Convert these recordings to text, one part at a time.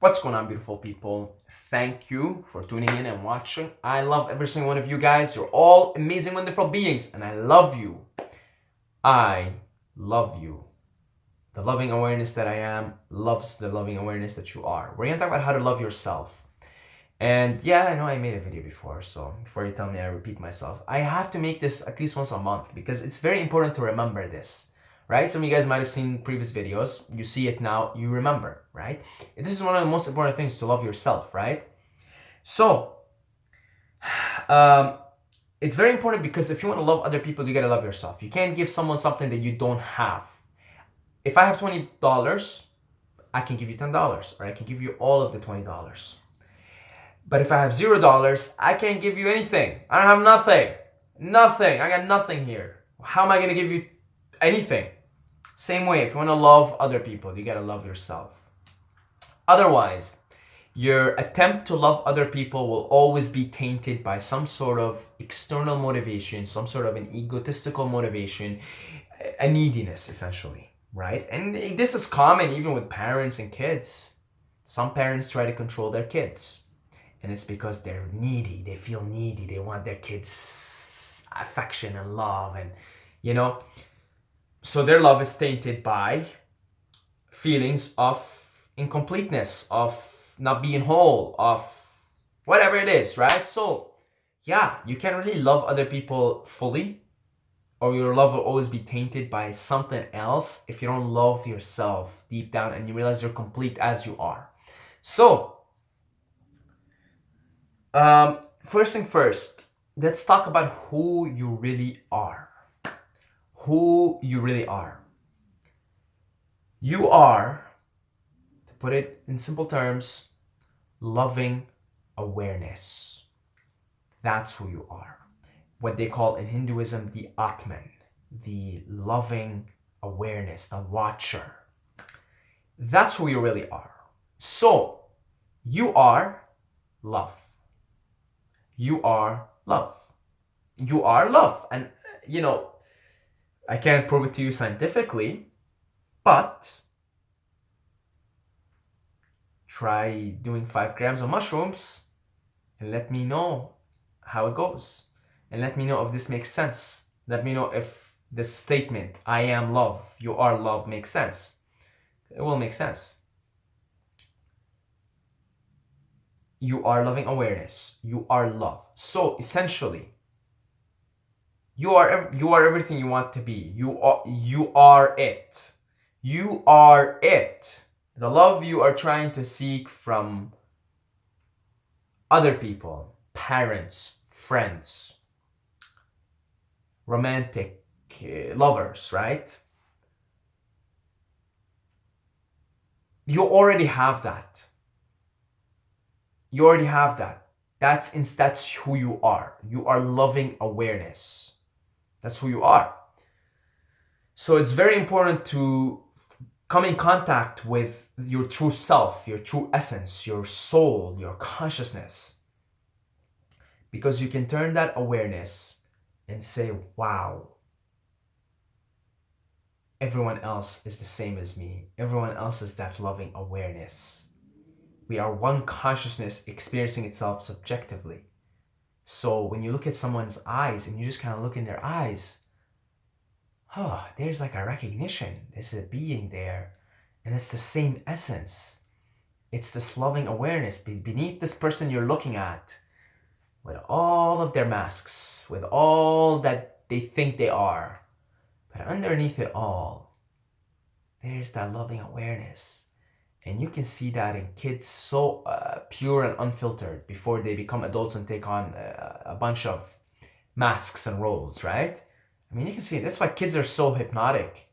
What's going on, beautiful people? Thank you for tuning in and watching. I love every single one of you guys. You're all amazing, wonderful beings, and I love you. I love you. The loving awareness that I am loves the loving awareness that you are. We're gonna talk about how to love yourself. And yeah, I know I made a video before, so before you tell me I repeat myself, I have to make this at least once a month because it's very important to remember this. Right? Some of you guys might have seen previous videos. You see it now, you remember, right? This is one of the most important things to love yourself, right? So, um, it's very important because if you want to love other people, you gotta love yourself. You can't give someone something that you don't have. If I have $20, I can give you $10, or I can give you all of the $20. But if I have $0, I can't give you anything. I don't have nothing. Nothing. I got nothing here. How am I gonna give you anything? Same way, if you want to love other people, you gotta love yourself. Otherwise, your attempt to love other people will always be tainted by some sort of external motivation, some sort of an egotistical motivation, a neediness, essentially, right? And this is common even with parents and kids. Some parents try to control their kids, and it's because they're needy. They feel needy. They want their kids' affection and love, and so their love is tainted by feelings of incompleteness, of not being whole, of whatever it is, right? So, yeah, you can't really love other people fully, or your love will always be tainted by something else if you don't love yourself deep down and you realize you're complete as you are. So, first thing first, let's talk about who you really are. Who you really are. You are, to put it in simple terms, loving awareness. That's who you are. What they call in Hinduism the Atman, the loving awareness, the watcher. That's who you really are. So, you are love. You are love. You are love. And, I can't prove it to you scientifically, but try doing 5 grams of mushrooms and let me know how it goes. And let me know if this makes sense. Let me know if the statement, I am love, you are love, makes sense. It will make sense. You are loving awareness. You are love. So essentially, you are everything you want to be. You are it. You are it. The love you are trying to seek from other people, parents, friends, romantic lovers, right? You already have that. You already have that. That's who you are. You are loving awareness. That's who you are. So it's very important to come in contact with your true self, your true essence, your soul, your consciousness. Because you can turn that awareness and say, wow, everyone else is the same as me. Everyone else is that loving awareness. We are one consciousness experiencing itself subjectively. So when you look at someone's eyes and you just kind of look in their eyes, there's like a recognition. There's a being there. And it's the same essence. It's this loving awareness beneath this person you're looking at, with all of their masks, with all that they think they are. But underneath it all, there's that loving awareness. And you can see that in kids so pure and unfiltered before they become adults and take on a bunch of masks and roles, right? I mean, you can see it. That's why kids are so hypnotic.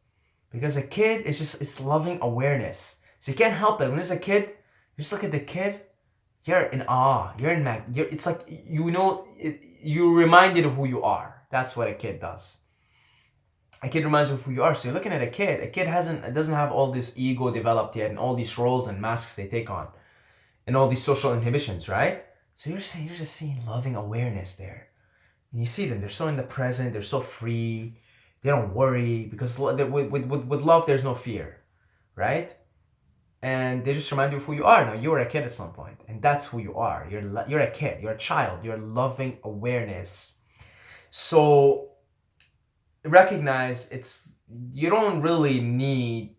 Because a kid is it's loving awareness. So you can't help it. When there's a kid, you just look at the kid, you're in awe. It's like, you're reminded of who you are. That's what a kid does. A kid reminds you of who you are. So you're looking at a kid. A kid doesn't have all this ego developed yet and all these roles and masks they take on and all these social inhibitions, right? So you're just seeing loving awareness there. And you see them. They're so in the present. They're so free. They don't worry because with love, there's no fear, right? and they just remind you of who you are. Now you were a kid at some point, and that's who you are. You're a kid. You're a child. You're loving awareness. So recognize you don't really need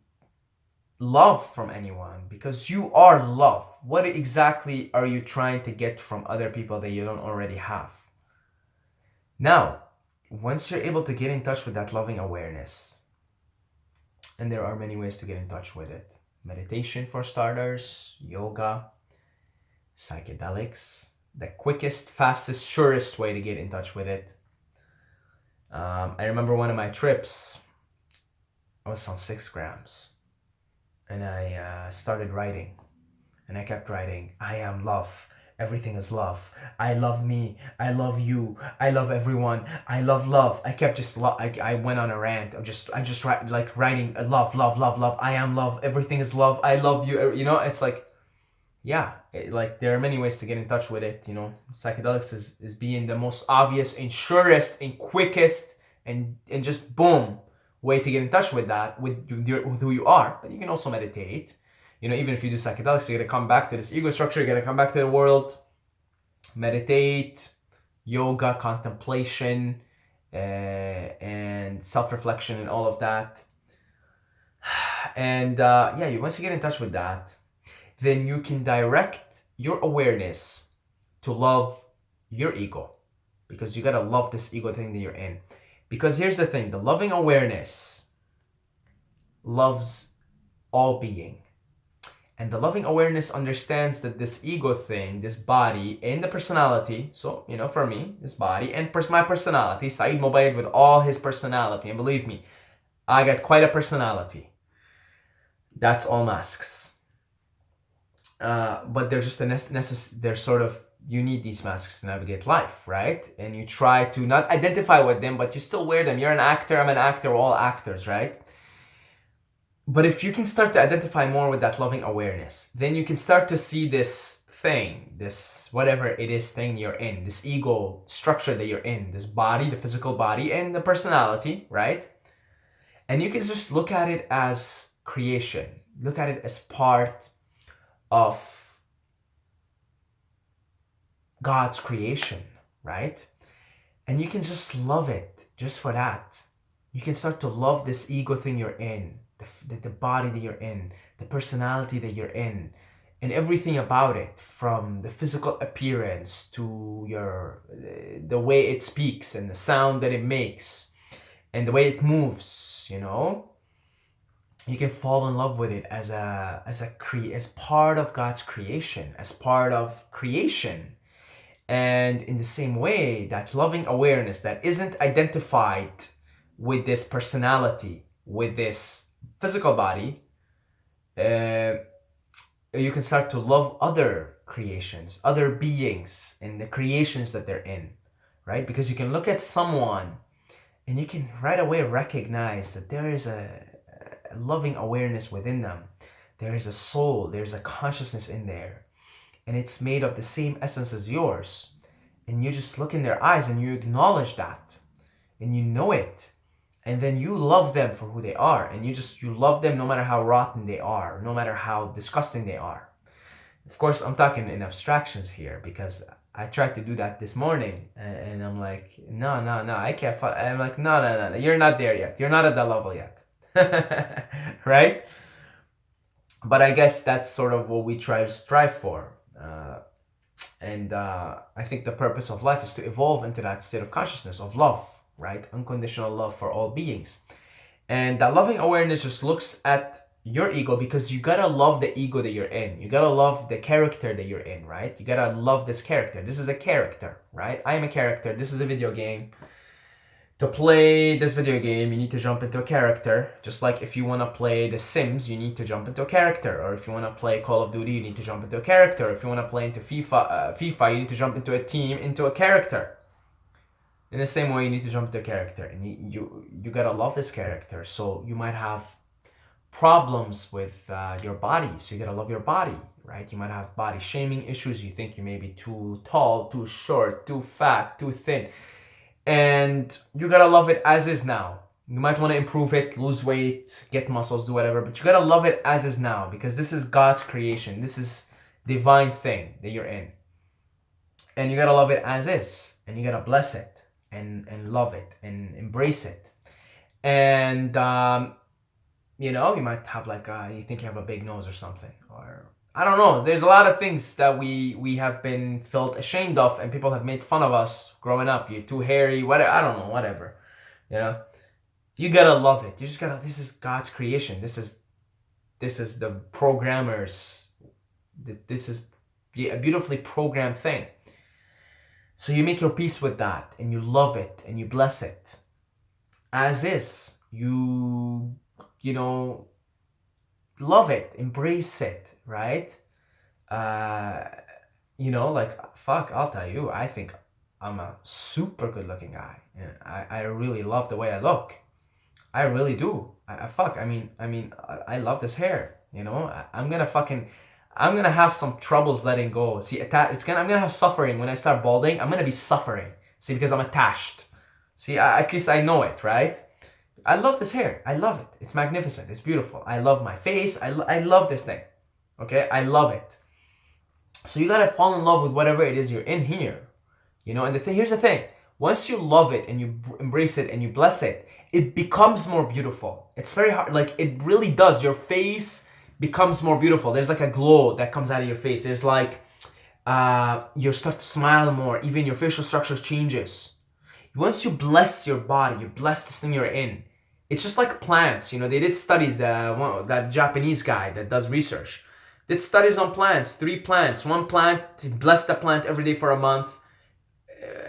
love from anyone because you are love. What exactly are you trying to get from other people that you don't already have? Now, once you're able to get in touch with that loving awareness, and there are many ways to get in touch with it: meditation for starters, yoga, psychedelics, the quickest, fastest, surest way to get in touch with it. I remember one of my trips, I was on 6 grams, and I started writing, and I kept writing, I am love. Everything is love. I love me. I love you. I love everyone. I love love. I kept just I went on a rant. I just writing love, love, love, love. I am love. Everything is love. I love you. You know, it's like, yeah, like there are many ways to get in touch with it. You know, psychedelics is being the most obvious and surest and quickest and just boom way to get in touch with that, with who you are. But you can also meditate. You know, even if you do psychedelics, you're gonna come back to this ego structure. You're gonna come back to the world. Meditate, yoga, contemplation, and self-reflection, and all of that. And yeah, once you get in touch with that, then you can direct your awareness to love your ego, because you gotta love this ego thing that you're in. Because here's the thing: the loving awareness loves all being. And the loving awareness understands that this ego thing, this body and the personality, so, you know, for me, this body and my personality, Saeed Mubaid with all his personality, and believe me, I got quite a personality. That's all masks. But they're just they're sort of, you need these masks to navigate life, right? And you try to not identify with them, but you still wear them. You're an actor, I'm an actor, we're all actors, right? But if you can start to identify more with that loving awareness, then you can start to see this thing, this whatever it is thing you're in, this ego structure that you're in, this body, the physical body, and the personality, right? And you can just look at it as creation. Look at it as part of God's creation, right? And you can just love it just for that. You can start to love this ego thing you're in, the body that you're in, the personality that you're in, and everything about it, from the physical appearance to the way it speaks and the sound that it makes and the way it moves, you know. You can fall in love with it as part of God's creation, as part of creation. And in the same way, that loving awareness that isn't identified with this personality, with this physical body, you can start to love other creations, other beings, and the creations that they're in, right? Because you can look at someone and you can right away recognize that there is a loving awareness within them. There is a soul, there's a consciousness in there, and it's made of the same essence as yours. And you just look in their eyes and you acknowledge that, and you know it. And then you love them for who they are, and you love them no matter how rotten they are, no matter how disgusting they are. Of course, I'm talking in abstractions here, because I tried to do that this morning, and I'm like, no, I can't. I'm like, no, you're not there yet. You're not at that level yet, right? But I guess that's sort of what we try to strive for. And I think the purpose of life is to evolve into that state of consciousness of love, right? Unconditional love for all beings. And that loving awareness just looks at your ego, because you gotta love the ego that you're in. You gotta love the character that you're in, right? You gotta love this character. This is a character, right? I am a character. This is a video game. To play this video game, you need to jump into a character. Just like if you want to play The Sims, you need to jump into a character. Or if you want to play Call of Duty, you need to jump into a character. If you want to play into FIFA, you need to jump into a team, into a character. In the same way, you need to jump into a character, and you gotta love this character. So you might have problems with your body, so you gotta love your body, right? You might have body shaming issues. You think you may be too tall, too short, too fat, too thin. And you gotta love it as is now. You might want to improve it, lose weight, get muscles, do whatever, but you gotta love it as is now, because this is God's creation. This is divine thing that you're in. And you gotta love it as is, and you gotta bless it and love it and embrace it. And you know, you might have like you think you have a big nose or something, or I don't know. There's a lot of things that we have been felt ashamed of, and people have made fun of us growing up. You're too hairy, whatever. I don't know, whatever. You know, you gotta love it. You just gotta. This is God's creation. This is the programmers. This is a beautifully programmed thing. So you make your peace with that, and you love it, and you bless it as is. You know, love it, embrace it, right? You know, like, fuck, I'll tell you, I think I'm a super good looking guy, and I really love the way I look. I really do. I love this hair, you know. I'm gonna have some troubles letting go. See, I'm gonna have suffering when I start balding. I'm gonna be suffering. See, because I'm attached. See, at least I know it, right? I love this hair. I love it. It's magnificent. It's beautiful. I love my face. I love this thing. Okay? I love it. So you gotta fall in love with whatever it is you're in here. You know, and here's the thing. Once you love it and you embrace it and you bless it, it becomes more beautiful. It's very hard. Like, it really does. Your face becomes more beautiful. There's like a glow that comes out of your face. There's like, you start to smile more. Even your facial structure changes. Once you bless your body, you bless this thing you're in. It's just like plants. You know, they did studies. That Japanese guy that does research did studies on plants. 3 plants. One plant, he blessed the plant every day for a month.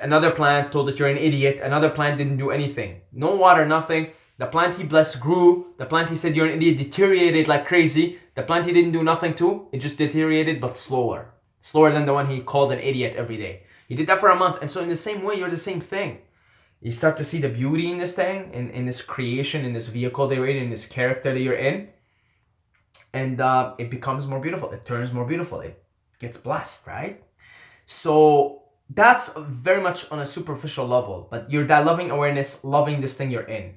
Another plant told it you're an idiot. Another plant didn't do anything. No water, nothing. The plant he blessed grew. The plant he said you're an idiot deteriorated like crazy. The plant he didn't do nothing to, it just deteriorated, but slower. Slower than the one he called an idiot every day. He did that for a month. And so in the same way, you're the same thing. You start to see the beauty in this thing, in this creation, in this vehicle that you're in this character that you're in. And it becomes more beautiful. It turns more beautiful. It gets blessed, right? So that's very much on a superficial level. But you're that loving awareness, loving this thing you're in.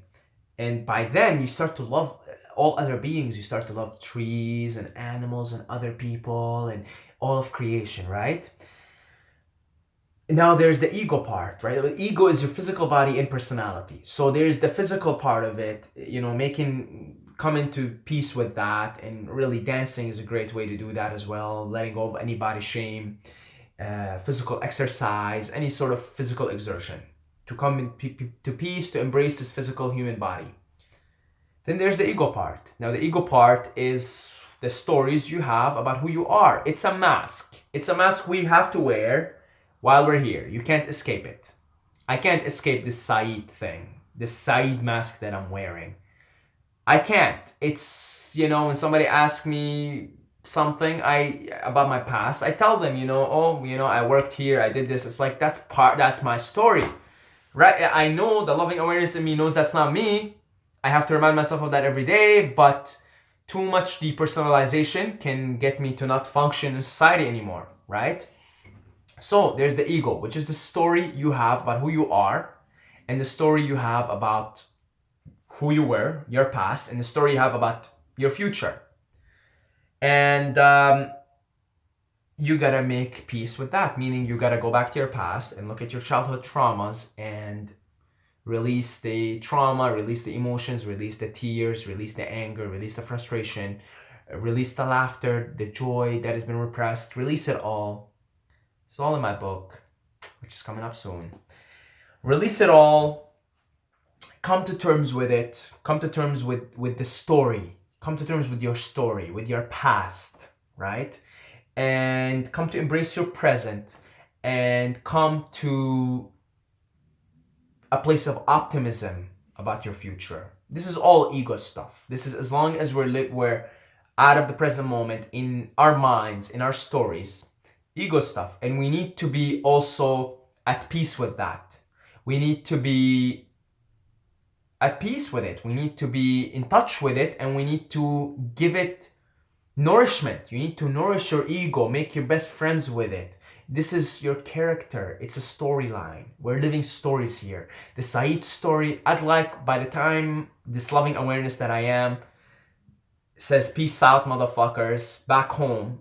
And by then, you start to love all other beings. You start to love trees and animals and other people and all of creation, right? Now there's the ego part, right? The ego is your physical body and personality. So there's the physical part of it, you know, coming to peace with that, and really dancing is a great way to do that as well. Letting go of any body shame, physical exercise, any sort of physical exertion to come to peace, to embrace this physical human body. Then there's the ego part. Now the ego part is the stories you have about who you are. It's a mask. It's a mask we have to wear while we're here. You can't escape it. I can't escape this Saeed thing, this Saeed mask that I'm wearing. I can't. It's, you know, when somebody asks me something about my past, I tell them, you know, oh, you know, I worked here, I did this. It's like, that's my story, right? I know the loving awareness in me knows that's not me. I have to remind myself of that every day, but too much depersonalization can get me to not function in society anymore, right? So there's the ego, which is the story you have about who you are, and the story you have about who you were, your past, and the story you have about your future. And you gotta make peace with that, meaning you gotta go back to your past and look at your childhood traumas and release the trauma, release the emotions, release the tears, release the anger, release the frustration, release the laughter, the joy that has been repressed, release it all. It's all in my book, which is coming up soon. Release it all. Come to terms with it. Come to terms with the story. Come to terms with your story, with your past, right? And come to embrace your present, and come to a place of optimism about your future. This is all ego stuff. This is as long as we're out of the present moment in our minds, in our stories. Ego stuff. And we need to be also at peace with that. We need to be at peace with it. We need to be in touch with it, and we need to give it nourishment. You need to nourish your ego, make your best friends with it. This is your character. It's a storyline. We're living stories here. The Saeed story, I'd like, by the time this loving awareness that I am says, peace out, motherfuckers, back home.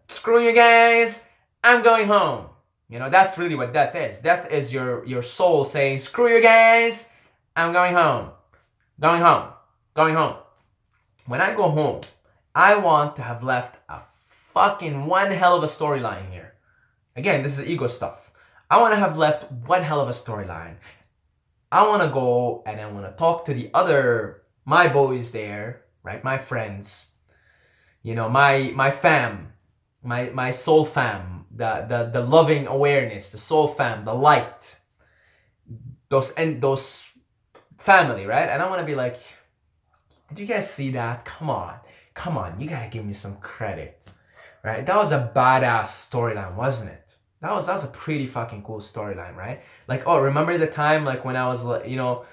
Screw you guys, I'm going home. You know, that's really what death is. Death is your soul saying, screw you guys, I'm going home. Going home. Going home. When I go home, I want to have left a fucking one hell of a storyline here. Again, this is ego stuff. I want to have left one hell of a storyline. I want to go and I want to talk to my boys there, right? My friends, you know, my fam, my soul fam, the loving awareness, the soul fam, the light, those family, right? And I want to be like, did you guys see that? Come on, you gotta give me some credit, right? That was a badass storyline, wasn't it? That was a pretty fucking cool storyline, right? Like, oh, remember the time like when I was, you know,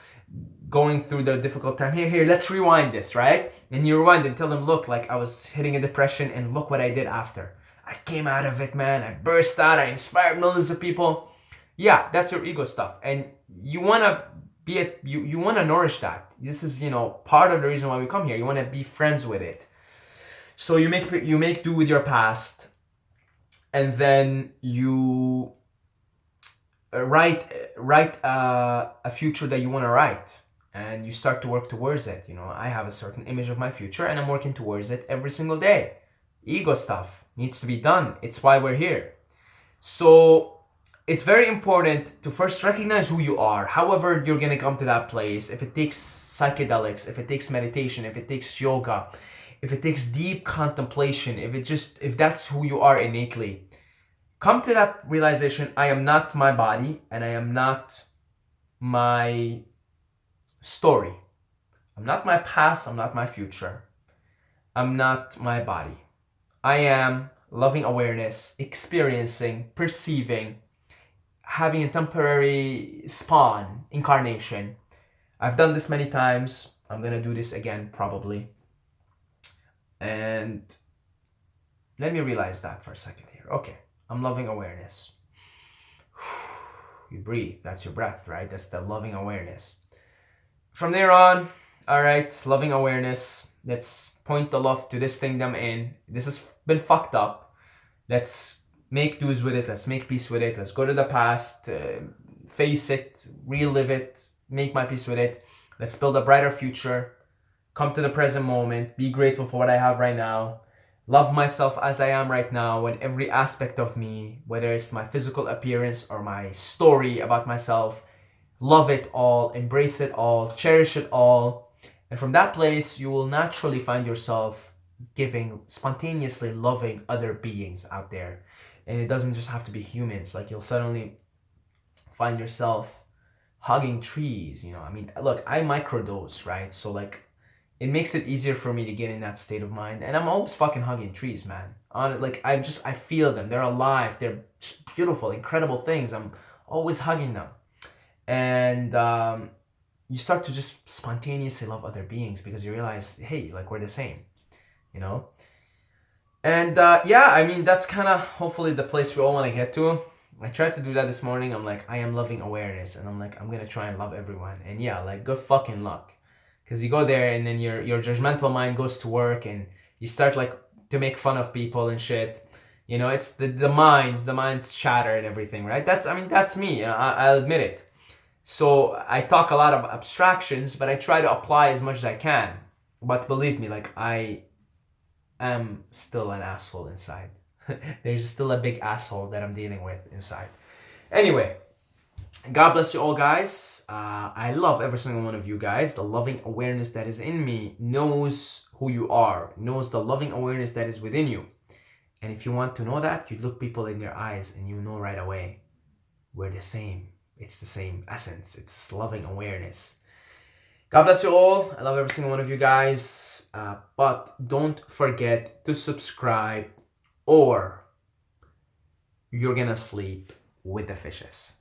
going through the difficult time? Here, let's rewind this, right? And you rewind and tell them, look, like I was hitting a depression and look what I did after. I came out of it, man. I burst out. I inspired millions of people. Yeah, that's your ego stuff. And you want to you want to nourish that. This is, you know, part of the reason why we come here. You want to be friends with it. So you make do with your past, and then you write a future that you want to write, and you start to work towards it. You know, I have a certain image of my future, and I'm working towards it every single day. Ego stuff needs to be done. It's why we're here. So it's very important to first recognize who you are. However you're gonna come to that place, if it takes psychedelics, if it takes meditation, if it takes yoga, if it takes deep contemplation, if that's who you are innately, come to that realization: I am not my body, and I am not my story. I'm not my past, I'm not my future. I'm not my body. I am loving awareness, experiencing, perceiving, having a temporary spawn, incarnation. I've done this many times. I'm gonna do this again, probably. And let me realize that for a second here. Okay, I'm loving awareness. You breathe, that's your breath, right? That's the loving awareness. From there on, all right, loving awareness. Let's point the love to this thing that I'm in. This has been fucked up. Let's make dues with it. Let's make peace with it. Let's go to the past, face it, relive it, make my peace with it. Let's build a brighter future. Come to the present moment. Be grateful for what I have right now. Love myself as I am right now, and every aspect of me, whether it's my physical appearance or my story about myself. Love it all, embrace it all, cherish it all. And from that place, you will naturally find yourself giving, spontaneously loving other beings out there. And it doesn't just have to be humans. Like, you'll suddenly find yourself hugging trees, you know. I mean, look, I microdose, right? So like, it makes it easier for me to get in that state of mind. And I'm always fucking hugging trees, man. Like, I feel them. They're alive. They're beautiful, incredible things. I'm always hugging them. And you start to just spontaneously love other beings because you realize, hey, like, we're the same, you know? And yeah, I mean, that's kind of hopefully the place we all want to get to. I tried to do that this morning. I'm like, I am loving awareness. And I'm like, I'm going to try and love everyone. And yeah, like, good fucking luck. Because you go there and then your judgmental mind goes to work and you start like to make fun of people and shit. You know, it's the mind's chatter and everything, right? That's me. I'll admit it. So I talk a lot of abstractions, but I try to apply as much as I can. But believe me, like, I am still an asshole inside. There's still a big asshole that I'm dealing with inside. Anyway, God bless you all, guys. I love every single one of you guys. The loving awareness that is in me knows who you are, knows the loving awareness that is within you. And if you want to know that, you look people in their eyes and you know right away, we're the same. It's the same essence. It's this loving awareness. God bless you all. I love every single one of you guys. But don't forget to subscribe or you're gonna sleep with the fishes.